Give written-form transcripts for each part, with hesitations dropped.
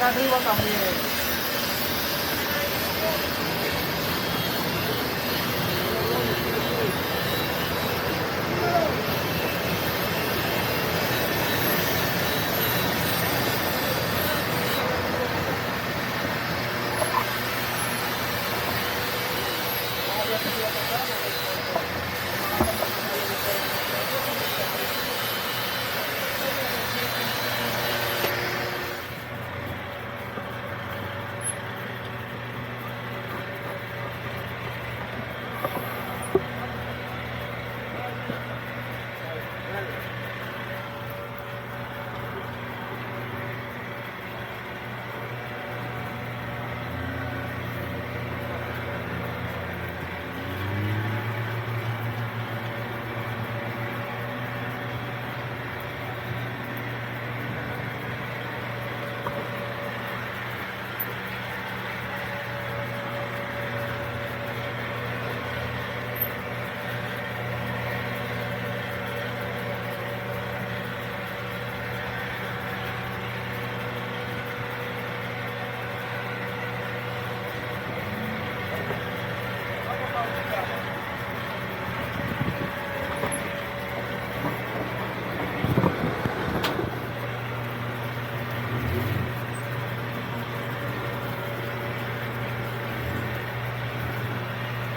acá arriba también.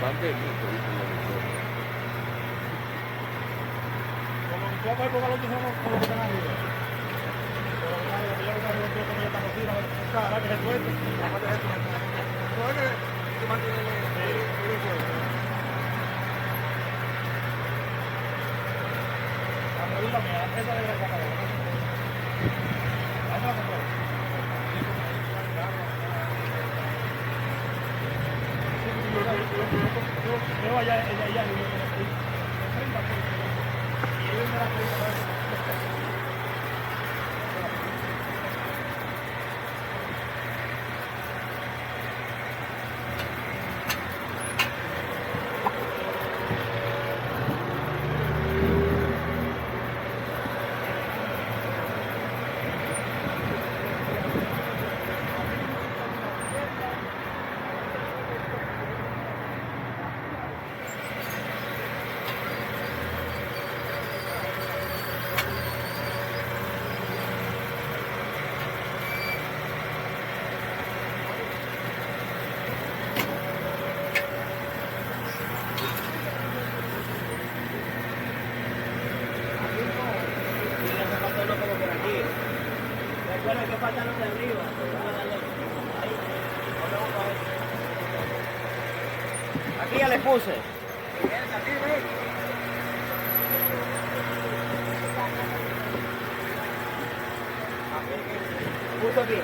Parte del disco, dice la historia. Como tú vas a poner los que están arriba. Pero que yo no sé cómo ya estamos aquí, ahora que se suelte. Aparte de esto, no es que tú mantienes el suelto. La medida mía, esa de la cámara. Ahí me la compré. Yo allá, Aquí ya le puse. Puso aquí.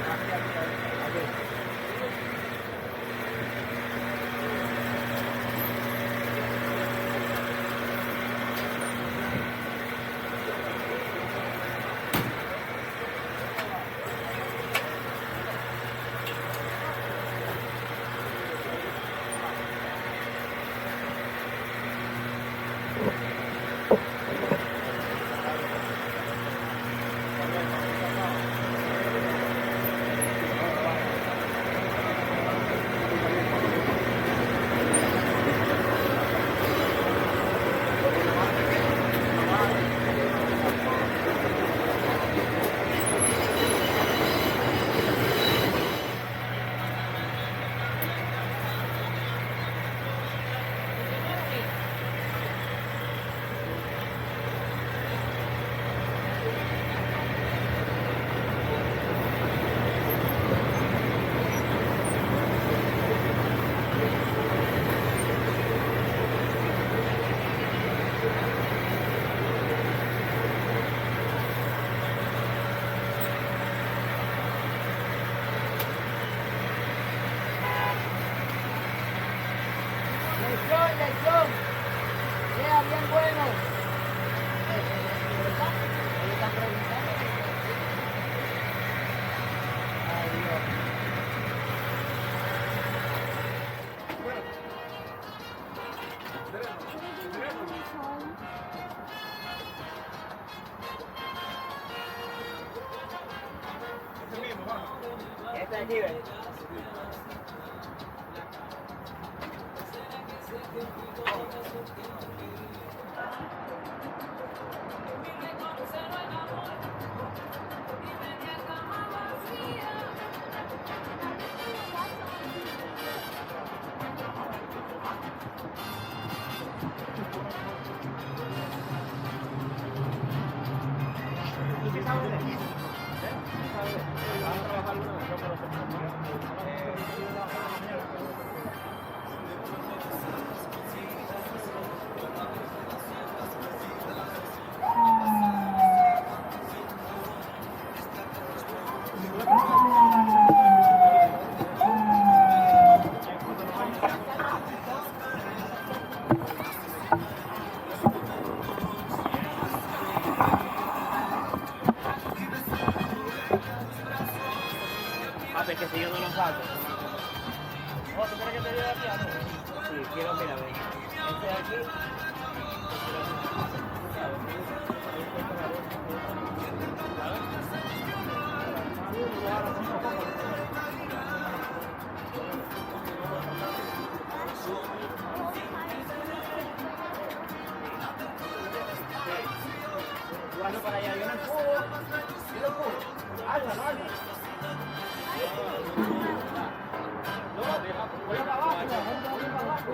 aquí, ven. ¿Y qué sabes de aquí? ¿Qué sabes de aquí? ¿Vas a trabajar alguna vez? Yo me lo sé. Ah, pero es que si yo no lo saco. No, ¿tú quieres que te lleve aquí? Ah, no. Sí, quiero, mira, ven. Este de aquí. Bueno, para allá, yo no empujo. Yo lo empujo. Álvalo, álvalo. No, deja, voy para abajo, voy para abajo.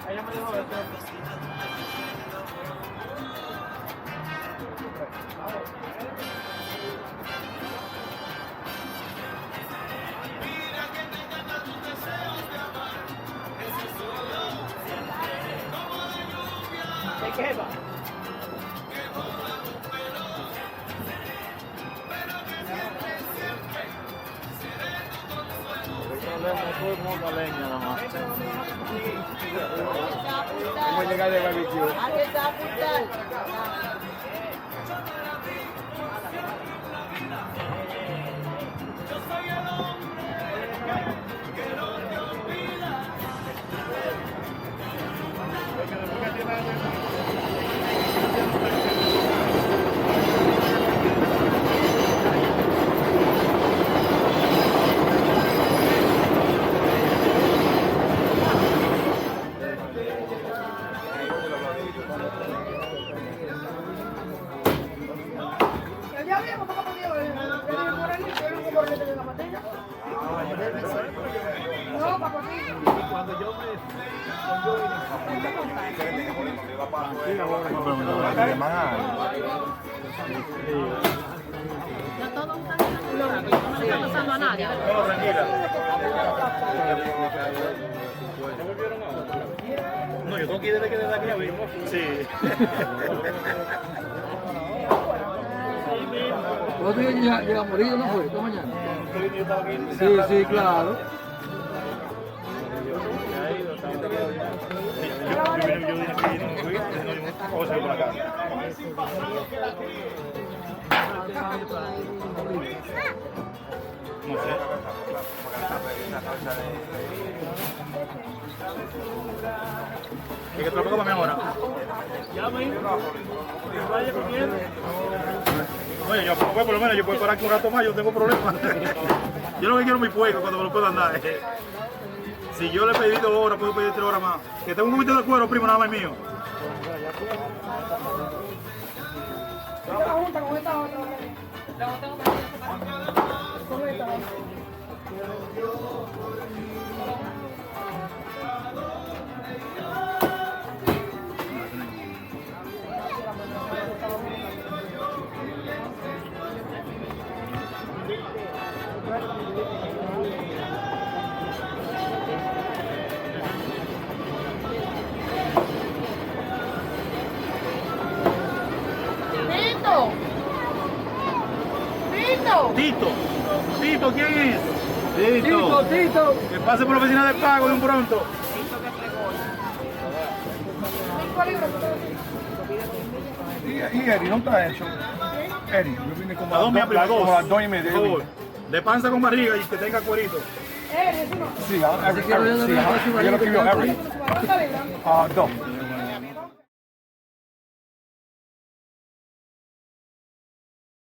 Ella me dijo esto. ¿De qué va? Vamos a llegar de barbecue. No está pasando a nadie. No, tranquila. No, yo tengo que ir desde aquí mismo. Sí. ¿Vos llega a morir, no fue? ¿Esta mañana? Sí, sí, claro. Yo vine aquí y no me fui. O sea, por acá. No sé. ¿Y qué te lo pongo para mí ahora? Ya, me vaya comiendo. Oye, yo pues, por lo menos yo puedo parar aquí un rato más, yo no tengo problema. Yo lo que quiero es mi puesto cuando me lo puedan dar. Si yo le he pedido 2 horas, puedo pedir 3 horas más. Que tengo un poquito de cuero, primo, nada más mío. Tito. Tito, ¿quién es? Tito, Tito. Que pase por la oficina de pago de un pronto. Y Eddie, no está hecho. Eddie, yo vine como A dos, mi prima, como a las 2:30. Por favor. De panza con barriga y que tenga cuerito. Sí, yo lo escribió Eric. 2.